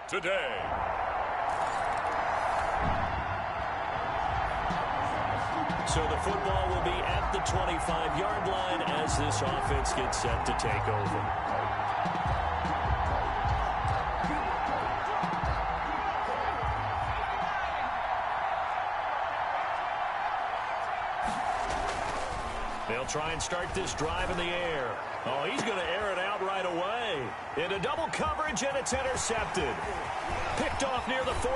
today. So the football will be at the 25-yard line as this offense gets set to take over. They'll try and start this drive in the air. Oh, he's going to air it out right away. Into double coverage, and it's intercepted. Picked off near the 44.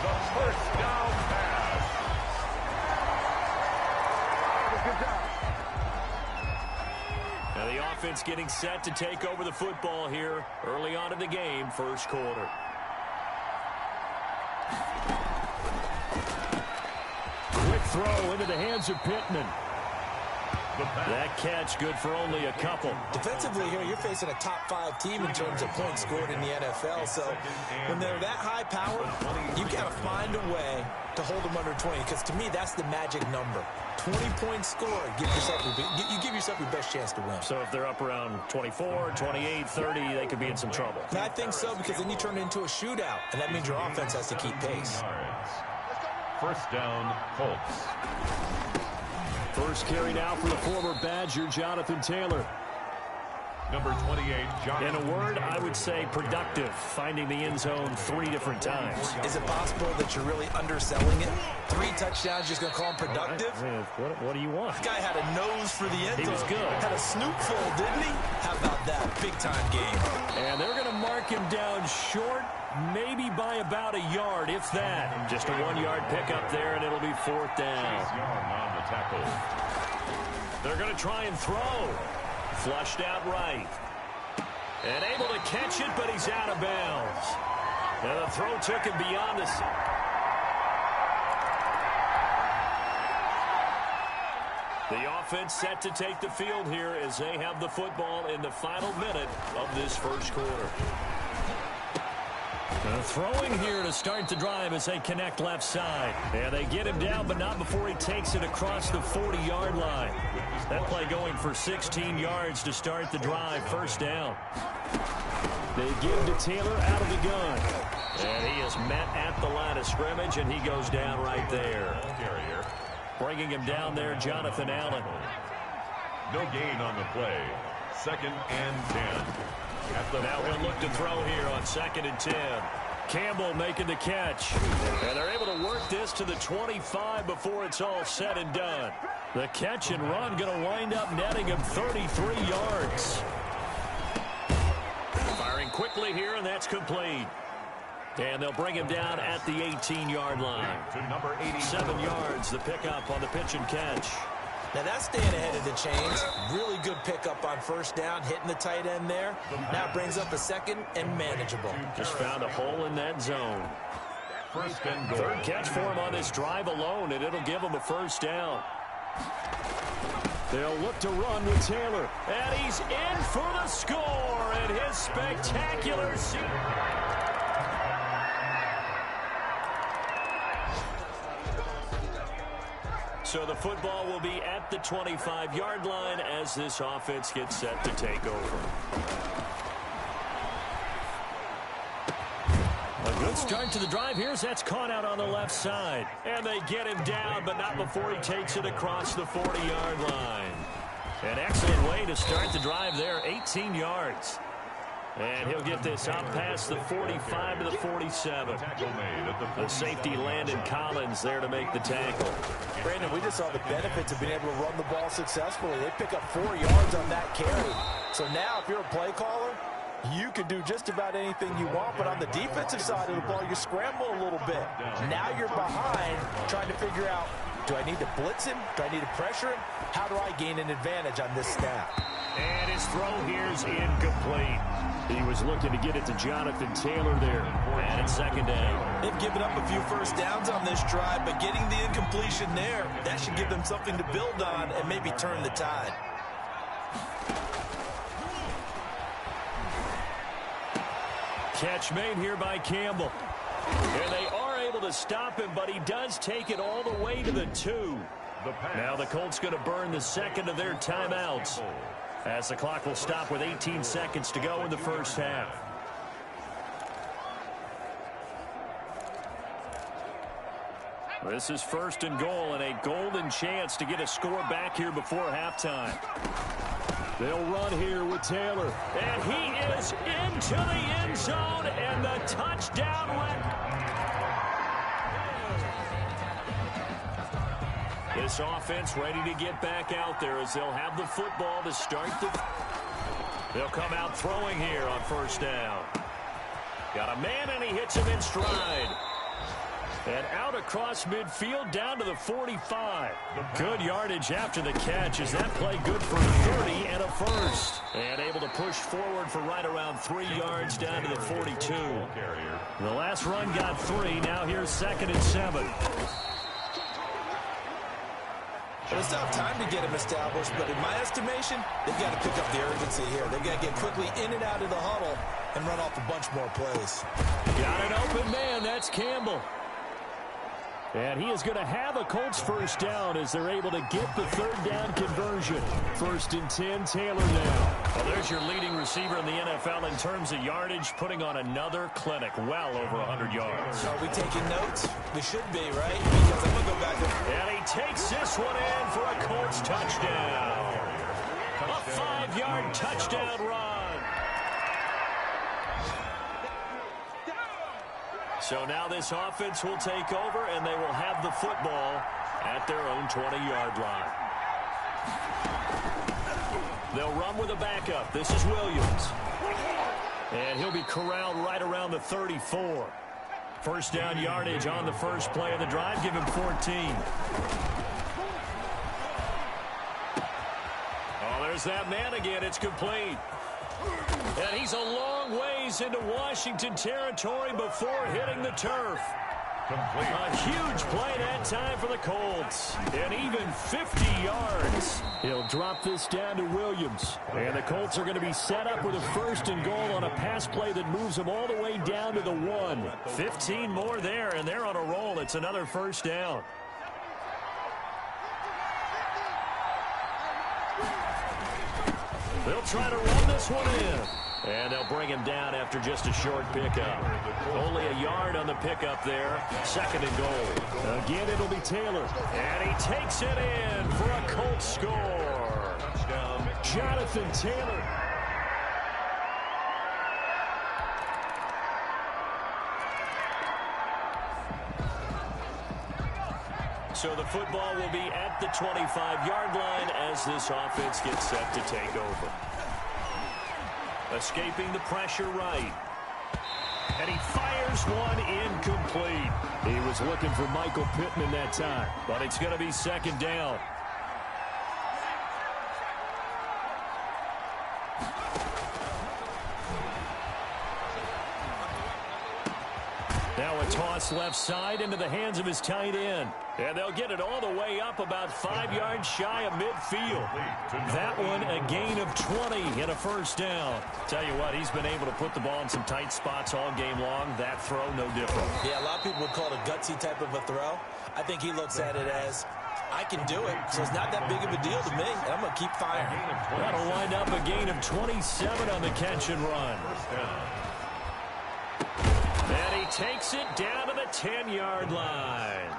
The first down pass. Good job. Now the offense getting set to take over the football here early on in the game, first quarter. Quick throw into the hands of Pittman. That catch good for only a couple. Defensively here, you're facing a top 5 team in terms of points scored in the NFL. So when they're that high powered, you got to find a way to hold them under 20. Because to me, that's the magic number. 20-point score. You give yourself your best chance to win. So if they're up around 24, 28, 30, they could be in some trouble. And I think so, because then you turn it into a shootout. And that means your offense has to keep pace. First down, Colts. First carry now for the former Badger, Jonathan Taylor. Number 28, Jonathan. In a word, I would say productive, finding the end zone 3 different times. Is it possible that you're really underselling it? 3 touchdowns, just going to call him productive? What do you want? This guy had a nose for the end zone. He was good. Had a snoop full, didn't he? How about that? Big-time game. And they're going to mark him down short, maybe by about a yard, if that. Just a 1-yard pickup there, and it'll be 4th down. On the tackle. They're going to try and throw. Flushed out right. And able to catch it, but he's out of bounds. And the throw took him beyond the... The offense set to take the field here as they have the football in the final minute of this first quarter. Throwing here to start the drive as they connect left side. And they get him down, but not before he takes it across the 40-yard line. That play going for 16 yards to start the drive, first down. They give to Taylor out of the gun. And he is met at the line of scrimmage, and he goes down right there. Bringing him down there, Jonathan Allen. No gain on the play. 2nd and 10. Now he'll look to throw here on 2nd and 10. Campbell making the catch. And they're able to work this to the 25 before it's all said and done. The catch and run going to wind up netting him 33 yards. Firing quickly here, and that's complete. And they'll bring him down at the 18-yard line. To number 7 yards, the pickup on the pitch and catch. Now that's staying ahead of the chains. Really good pickup on first down, hitting the tight end there. Now brings up a 2nd and manageable. Just found a hole in that zone. First and goal. 3rd catch for him on this drive alone, and it'll give him a first down. They'll look to run with Taylor. And he's in for the score, and his spectacular... So the football will be at the 25-yard line as this offense gets set to take over. A good start to the drive here as that's caught out on the left side. And they get him down, but not before he takes it across the 40-yard line. An excellent way to start the drive there, 18 yards. And he'll get this out past the 45 to the 47. The safety, Landon Collins, there to make the tackle. Brandon, we just saw the benefits of being able to run the ball successfully. They pick up 4 yards on that carry. So now if you're a play caller, you can do just about anything you want. But on the defensive side of the ball, you scramble a little bit. Now you're behind trying to figure out, do I need to blitz him? Do I need to pressure him? How do I gain an advantage on this snap? And his throw here's incomplete. He was looking to get it to Jonathan Taylor there. And it's 2nd down. They've given up a few first downs on this drive, but getting the incompletion there, that should give them something to build on and maybe turn the tide. Catch made here by Campbell. And they are able to stop him, but he does take it all the way to the 2. Now the Colts going to burn the 2nd of their timeouts. as the clock will stop with 18 seconds to go in the first half. This is 1st and goal and a golden chance to get a score back here before halftime. They'll run here with Taylor. And he is into the end zone and the touchdown went. This offense ready to get back out there as they'll have the football to start They'll come out throwing here on 1st down. Got a man and he hits him in stride. And out across midfield down to the 45. Good yardage after the catch. Is that play good for 30 and a first? And able to push forward for right around 3 yards down to the 42. The last run got 3. Now here's 2nd and 7. Well, they still have time to get him established, but in my estimation, they've got to pick up the urgency here. They've got to get quickly in and out of the huddle and run off a bunch more plays. Got an open man. That's Campbell. And he is going to have a Colts 1st down as they're able to get the 3rd down conversion. 1st and 10, Taylor now. Well, there's your leading receiver in the NFL in terms of yardage, putting on another clinic, well over 100 yards. Are we taking notes? We should be, right? Because I'm going to go back and he takes this one in for a Colts touchdown. A 5-yard touchdown run. So now this offense will take over, and they will have the football at their own 20-yard line. They'll run with a backup. This is Williams. And he'll be corralled right around the 34. 1st down yardage on the first play of the drive. Give him 14. Oh, there's that man again. It's complete. And he's a long ways into Washington territory before hitting the turf. Complete. A huge play that time for the Colts. And even 50 yards. He'll drop this down to Williams. And the Colts are going to be set up with a 1st and goal on a pass play that moves them all the way down to the 1. 15 more there, and they're on a roll. It's another 1st down. They'll try to run this one in. And they'll bring him down after just a short pickup. Only a yard on the pickup there. 2nd and goal. Again, it'll be Taylor. And he takes it in for a Colts score. Touchdown, Jonathan Taylor. So the football will be at the 25-yard line as this offense gets set to take over. Escaping the pressure right. And he fires one incomplete. He was looking for Michael Pittman that time, but it's going to be 2nd down. Now a toss left side into the hands of his tight end. And they'll get it all the way up about 5 yards shy of midfield. That one a gain of 20 and a 1st down. Tell you what, he's been able to put the ball in some tight spots all game long. That throw, no different. Yeah, a lot of people would call it a gutsy type of a throw. I think he looks at it as, I can do it, so it's not that big of a deal to me, and I'm going to keep firing. That'll wind up a gain of 27 on the catch and run. And he takes it down to the 10-yard line.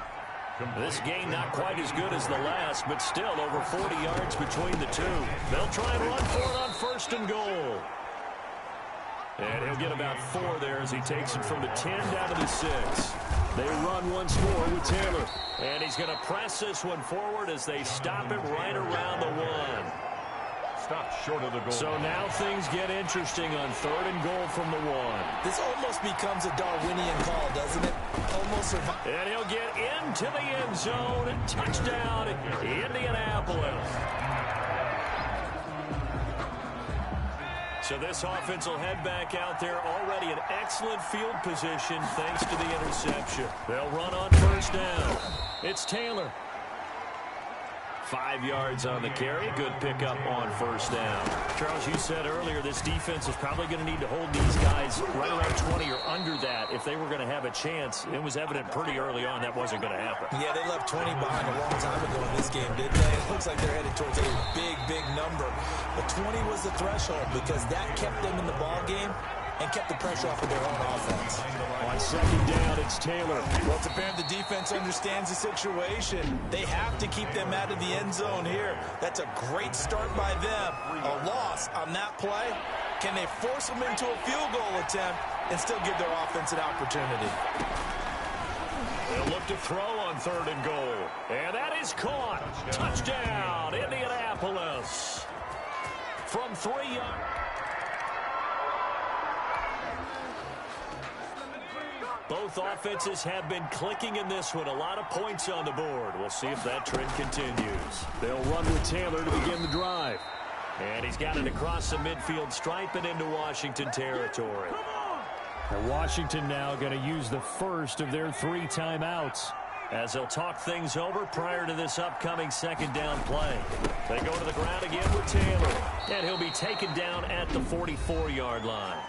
This game not quite as good as the last, but still over 40 yards between the two. They'll try and run for it on 1st and goal. And he'll get about 4 there as he takes it from the 10 down to the 6. They run once more with Taylor. And he's going to press this one forward as they stop it right around the 1. Stop short of the goal. So now things get interesting on 3rd and goal from the 1. This almost becomes a Darwinian call, doesn't it? Almost survive. And he'll get into the end zone. Touchdown, Indianapolis. So this offense will head back out there already in excellent field position thanks to the interception. They'll run on 1st down. It's Taylor. 5 yards on the carry. Good pickup on first down. Charles, you said earlier this defense is probably going to need to hold these guys right around 20 or under that if they were going to have a chance. It was evident pretty early on that wasn't going to happen. Yeah, they left 20 behind a long time ago in this game, didn't they? It looks like they're headed towards a big, big number. But 20 was the threshold because that kept them in the ball game and kept the pressure off of their own offense. On second down, it's Taylor. Well, it's apparent the defense understands the situation. They have to keep them out of the end zone here. That's a great start by them. A loss on that play. Can they force them into a field goal attempt and still give their offense an opportunity? They'll look to throw on 3rd and goal. And that is caught. Touchdown, Indianapolis. From 3 yards. Both offenses have been clicking in this one. A lot of points on the board. We'll see if that trend continues. They'll run with Taylor to begin the drive. And he's got it across the midfield stripe and into Washington territory. And Washington now going to use the first of their 3 timeouts as they'll talk things over prior to this upcoming second down play. They go to the ground again with Taylor. And he'll be taken down at the 44-yard line.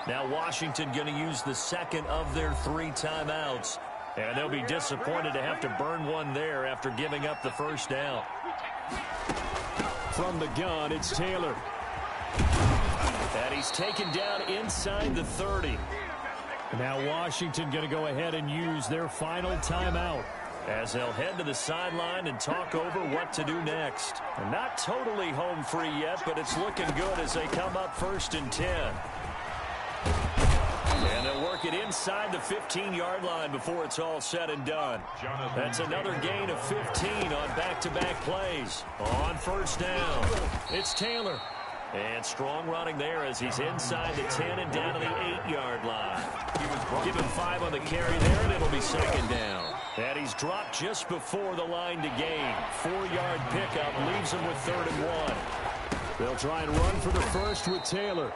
Now Washington going to use the second of their 3 timeouts. And they'll be disappointed to have to burn one there after giving up the first down. From the gun, it's Taylor. And he's taken down inside the 30. Now Washington going to go ahead and use their final timeout as they'll head to the sideline and talk over what to do next. And not totally home free yet, but it's looking good as they come up 1st and 10. And they'll work it inside the 15-yard line before it's all said and done. That's another gain of 15 on back-to-back plays. On first down, it's Taylor. And strong running there as he's inside the 10 and down to the 8-yard line. Give him 5 on the carry there, and it'll be second down. And he's dropped just before the line to gain. 4-yard pickup leaves him with 3rd and 1. They'll try and run for the first with Taylor.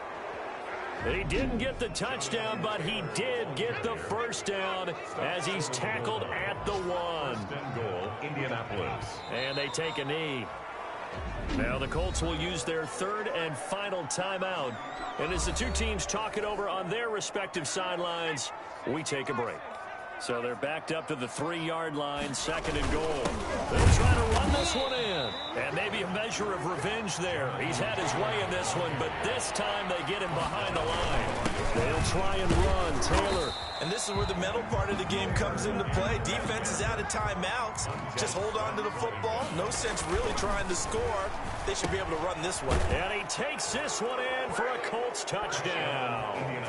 He didn't get the touchdown, but he did get the first down as he's tackled at the 1. Goal, Indianapolis. And they take a knee. Now the Colts will use their 3rd and final timeout. And as the 2 teams talk it over on their respective sidelines, we take a break. So they're backed up to the 3-yard line, 2nd and goal. They'll try to run this one in. And maybe a measure of revenge there. He's had his way in this one, but this time they get him behind the line. They'll try and run. Taylor. And this is where the mental part of the game comes into play. Defense is out of timeouts. Just hold on to the football. No sense really trying to score. They should be able to run this one. And he takes this one in for a Colts touchdown.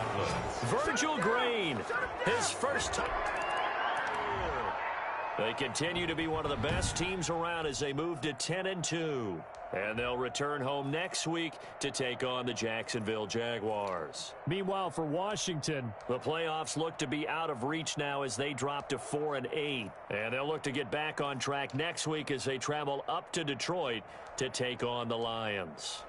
Virgil Green, his first touchdown. They continue to be one of the best teams around as they move to 10-2. And they'll return home next week to take on the Jacksonville Jaguars. Meanwhile, for Washington, the playoffs look to be out of reach now as they drop to 4-8. And they'll look to get back on track next week as they travel up to Detroit to take on the Lions.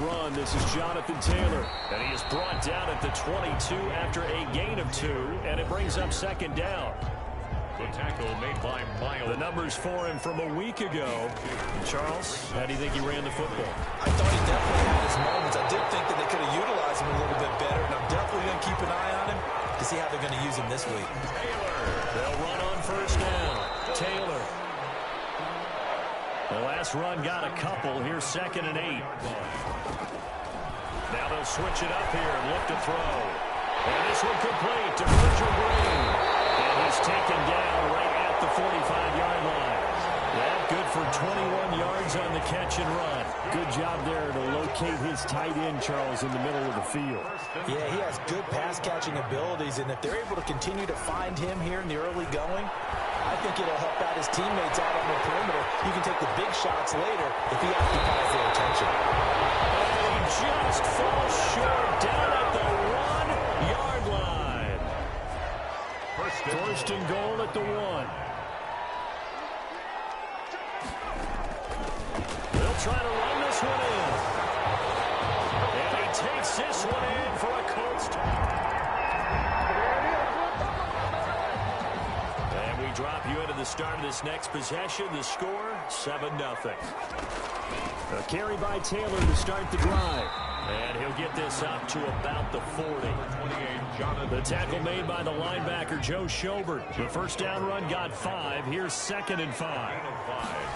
run. This is Jonathan Taylor. And he is brought down at the 22 after a gain of 2. And it brings up second down. The tackle made by Miles. The numbers for him from a week ago. Charles, how do you think he ran the football? I thought he definitely had his moments. I did think that they could have utilized him a little bit better, and I'm definitely going to keep an eye on him to see how they're going to use him this week. They'll run on first down. Taylor. The last run got a couple. Here's 2nd and 8. Now they'll switch it up here and look to throw. And this one complete to Virgil Green. And he's taken down right at the 45-yard line. Well, good for 21 yards on the catch and run. Good job there to locate his tight end, Charles, in the middle of the field. Yeah, he has good pass-catching abilities, and if they're able to continue to find him here in the early going, I think it'll help out his teammates out on the perimeter. You can take the big shots later if he occupies their attention. And he just falls short down at the 1-yard line. First and goal at the 1. They'll try to run this one in. And he takes this one in for a Colts. And we drop you into the start of this next possession. The score, 7-0. A carry by Taylor to start the drive. And he'll get this up to about the 40. The tackle made by the linebacker, Joe Schobert. The first down run got 5. Here's 2nd and 5.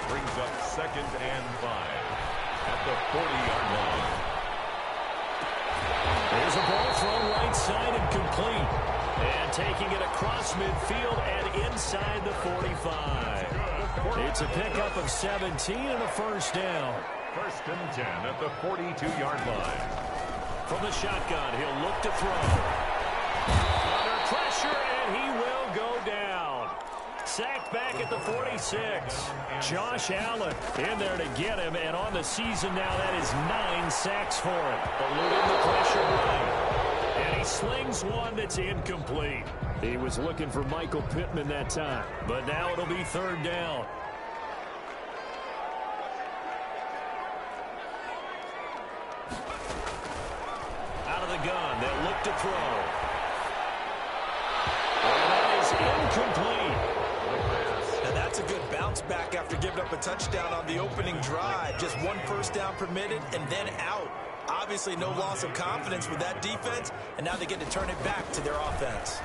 Brings up 2nd and 5 at the 40-yard line. There's a ball thrown right side and complete. And taking it across midfield and inside the 45. It's a pickup of 17 and a first down. 1st and 10 at the 42-yard line. From the shotgun, he'll look to throw. Under pressure, and he will go down. Sacked back at the 46. Josh Allen in there to get him, and on the season now, that is 9 sacks for him. Eluding the pressure right. And he slings one that's incomplete. He was looking for Michael Pittman that time. But now it'll be 3rd down. Out of the gun, they'll look to throw. And that is incomplete. Now that's a good bounce back after giving up a touchdown on the opening drive. Just 1 first down permitted and then out. Obviously no loss of confidence with that defense, and now they get to turn it back to their offense.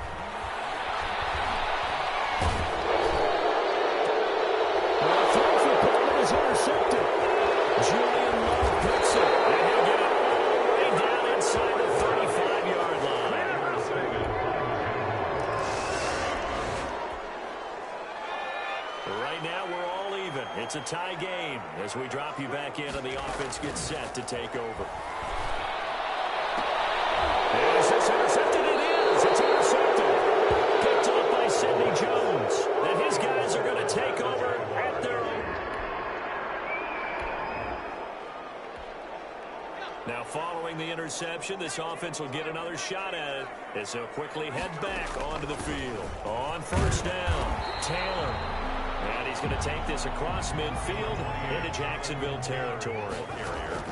The throw for Pittman is intercepted. Julian Love picks it, and he'll get it all the way down inside the 35-yard line. Right now, we're all even. It's a tie game as we drop you back in and the offense gets set to take over. Is this intercepted? It is. It's intercepted. Picked up by Sidney Jones. And his guys are going to take over at their own. Now, following the interception, this offense will get another shot at it as they'll quickly head back onto the field. On first down, Taylor. And he's going to take this across midfield into Jacksonville territory.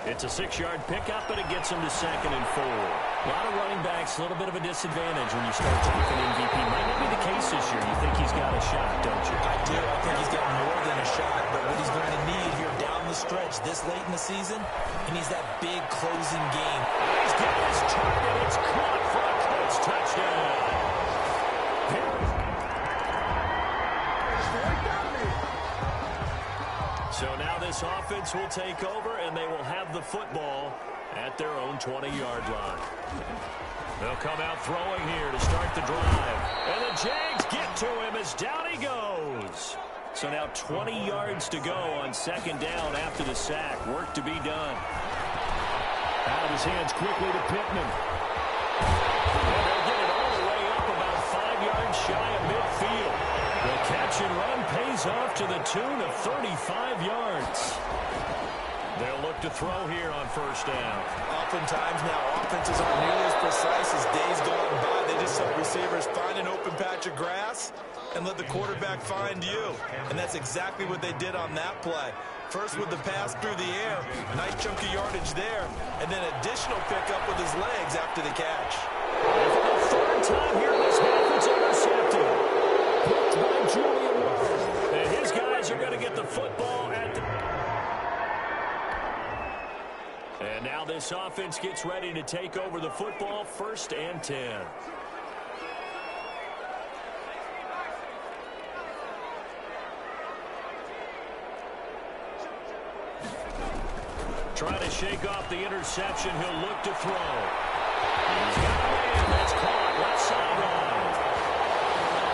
It's a 6-yard pickup, but it gets him to 2nd and 4. A lot of running backs, a little bit of a disadvantage when you start talking MVP. Might not be the case this year. You think he's got a shot, don't you? I do. I think he's got more than a shot, but what he's going to need here down the stretch this late in the season, he needs that big closing game. He's got his target. It's caught for a Colts touchdown. So now this offense will take over, and they will have the football at their own 20-yard line. They'll come out throwing here to start the drive. And the Jags get to him as down he goes. So now 20 yards to go on 2nd down after the sack. Work to be done. Out of his hands quickly to Pittman. And they'll get it all the way up about 5 yards shy of midfield. The catch and run pays off to the tune of 35 yards. They'll look to throw here on first down. Oftentimes now, offenses aren't nearly as precise as days gone by. They just let receivers find an open patch of grass and let the quarterback find you. And that's exactly what they did on that play. First with the pass through the air, nice chunk of yardage there, and then additional pickup with his legs after the catch. And for the third time here in this half, it's intercepted. Picked by Julian Ward. And his guys are going to get the football at the... And now this offense gets ready to take over the football, 1st and 10. Trying to shake off the interception. He'll look to throw. He's got a man that's caught left sideline.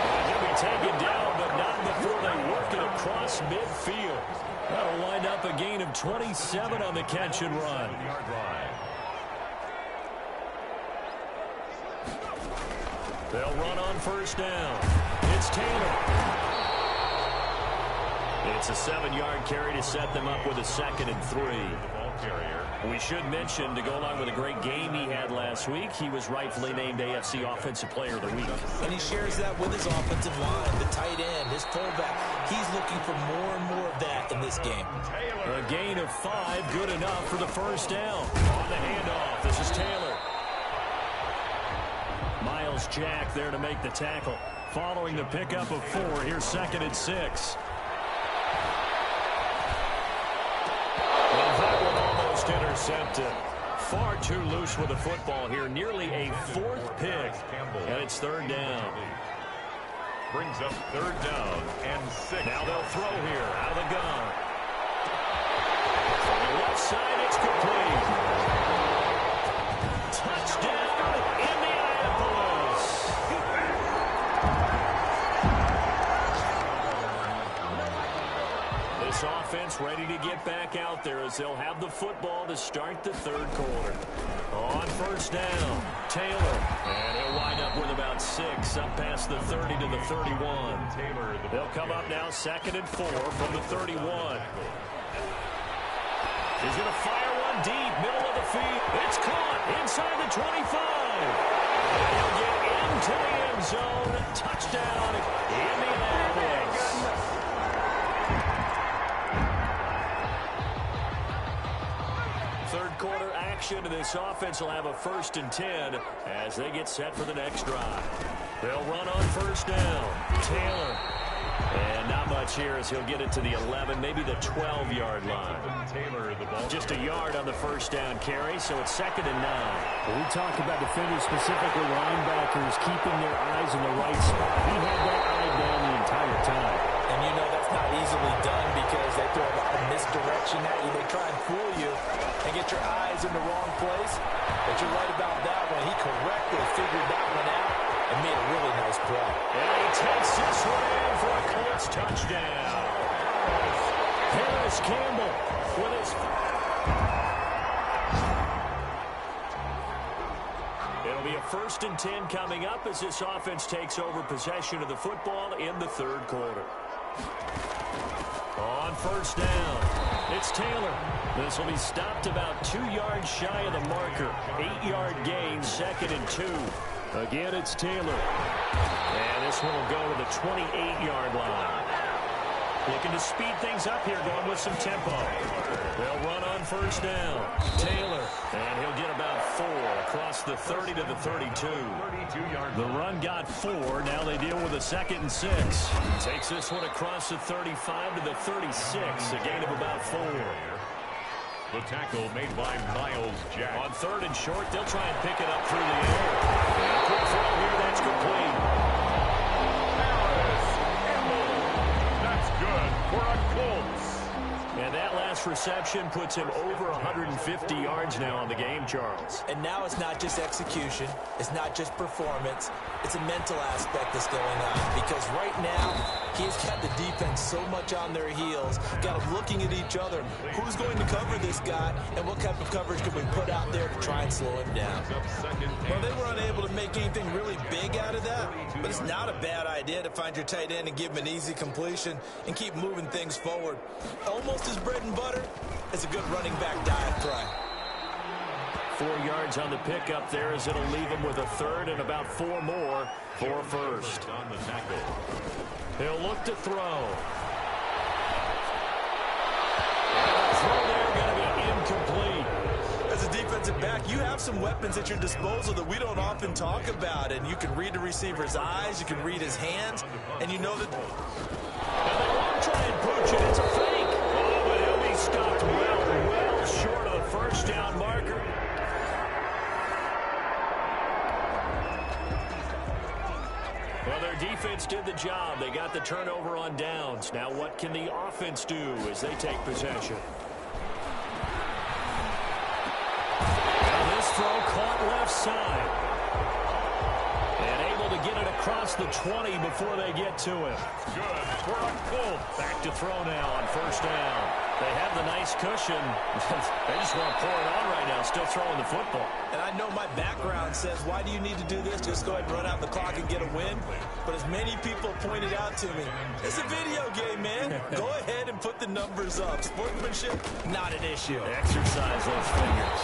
And he'll be taken down, but not before they work it across midfield. That'll wind up a gain of 27 on the catch and run. They'll run on 1st down. It's Taylor. It's a 7-yard carry to set them up with a 2nd and 3. We should mention, to go along with a great game he had last week, he was rightfully named AFC Offensive Player of the Week. And he shares that with his offensive line, the tight end, his fullback. He's looking for more and more of that in this game. A gain of 5, good enough for the 1st down. On the handoff, this is Taylor. Miles Jack there to make the tackle. Following the pickup of 4, here's 2nd and 6. Intercepted. Far too loose with the football here. Nearly a 4th pick. And it's 3rd down. Brings up 3rd down and 6. Now they'll throw here out of the gun. From the left side, it's complete. Touchdown, Indianapolis. This offense ready to get back out there as they'll have the football to start the 3rd quarter. On 1st down, Taylor. And he'll wind up with about 6 up past the 30 to the 31. They'll come up now 2nd and 4 from the 31. He's going to fire one deep, middle of the field. It's caught inside the 25. And he'll get into the end zone. Touchdown, Indianapolis. 3rd quarter action, and this offense will have a 1st and 10 as they get set for the next drive. They'll run on 1st down. Taylor. And not much here as he'll get it to the 11, maybe the 12-yard line. Just a yard on the 1st down carry, so it's 2nd and 9. When we talk about defenders, specifically linebackers, keeping their eyes in the right spot. He had that eye down the entire time. And you know that's not easily done because they throw a lot of misdirection at you. They try and fool you and get your eyes in the wrong place. But you're right about that one. He correctly figured that one out and made a really nice play. And he takes this one in for a Colts touchdown. Harris Campbell with his... It'll be a 1st and 10 coming up as this offense takes over possession of the football in the 3rd quarter. On 1st down, it's Taylor. This will be stopped about 2 yards shy of the marker. 8-yard gain, 2nd and 2. Again, it's Taylor. And this one will go to the 28-yard line. Looking to speed things up here, going with some tempo. They'll run on 1st down. Taylor, and he'll get about 4 across the 30 to the 32. The run got 4. Now they deal with a 2nd and 6. Takes this one across the 35 to the 36. A gain of about 4. The tackle made by Miles Jack. On 3rd and short, they'll try and pick it up through the air. And a quick throw here, that's complete. That's good for a Colts. And that last reception puts him over 150 yards now on the game, Charles. And now it's not just execution. It's not just performance. It's a mental aspect that's going on. Because right now, he's got the defense so much on their heels. Got them looking at each other. Who's going to cover this guy? And what type of coverage can we put out there to try and slow him down? Well, they were unable to make anything really big out of that. But it's not a bad idea to find your tight end and give him an easy completion and keep moving things forward. Almost as bread and butter as a good running back dive try. 4 yards on the pickup there, as it'll leave him with a third and about 4 more for a first. On the tackle. He'll look to throw. Throw there going to be incomplete. As a defensive back, you have some weapons at your disposal that we don't often talk about, and you can read the receiver's eyes, you can read his hands, and you know that... And they won't try and pooch it. It's a fake. Oh, but he'll be stopped well short of the first down marker. Well, their defense did the job. They got the turnover on downs. Now what can the offense do as they take possession? Now this throw caught left side. And able to get it across the 20 before they get to him. Good. We're on full. Back to throw now on first down. They have the nice cushion. They just want to pour it on right now, still throwing the football. And I know my background says, why do you need to do this? Just go ahead and run out the clock and get a win. But as many people pointed out to me, it's a video game, man. Go ahead and put the numbers up. Sportsmanship, not an issue. Exercise those fingers.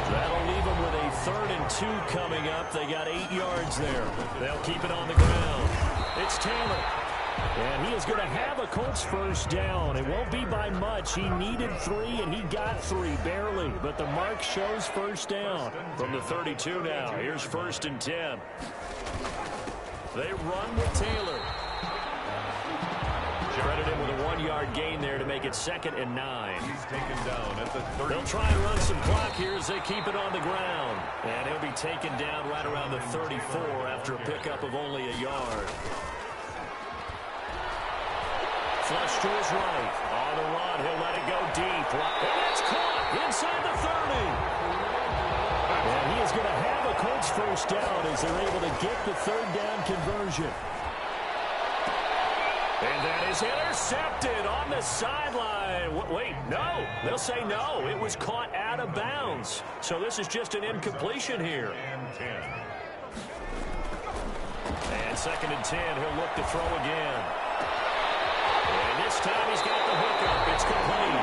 That'll leave them with a 3rd and 2 coming up. They got 8 yards there. They'll keep it on the ground. It's Taylor. And he is going to have a Colts first down. It won't be by much. He needed 3, and he got 3, barely. But the mark shows first down from the 32 now. Here's 1st and 10. They run with Taylor. Credit him with a 1-yard gain there to make it 2nd and 9. He's taken down at the 30. They'll try and run some clock here as they keep it on the ground. And he'll be taken down right around the 34 after a pickup of only a yard. Flush to his right. On the run, he'll let it go deep. And it's caught inside the 30. And he is going to have a Colts first down as they're able to get the 3rd down conversion. And that is intercepted on the sideline. Wait, no. They'll say no. It was caught out of bounds. So this is just an incompletion here. And 10. And 2nd and 10. He'll look to throw again. And this time he's got the hookup. It's complete.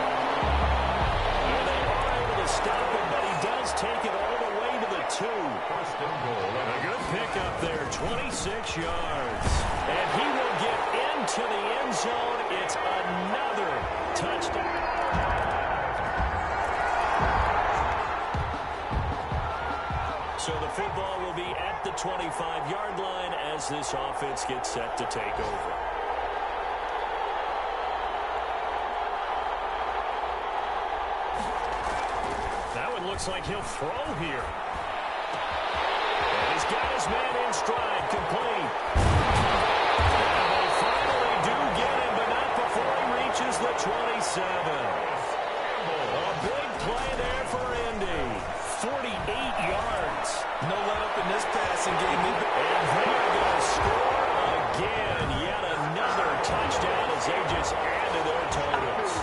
And they are able to stop him, but he does take it all the way to the 2. First and goal. A good pickup there, 26 yards. And he will get into the end zone. It's another touchdown. So the football will be at the 25-yard line as this offense gets set to take over. That one looks like he'll throw here. And he's got his man in stride, complete. And they finally do get him, but not before he reaches the 27. A big play there for Indy. 48 yards. No let up in this passing game. And they're going to score again. Yet another touchdown as they just add to their totals.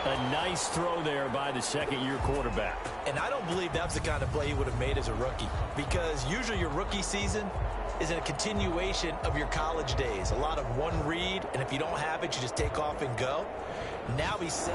A nice throw there by the 2nd-year quarterback. And I don't believe that's the kind of play he would have made as a rookie, because usually your rookie season is a continuation of your college days. A lot of one read, and if you don't have it, you just take off and go. Now he's set.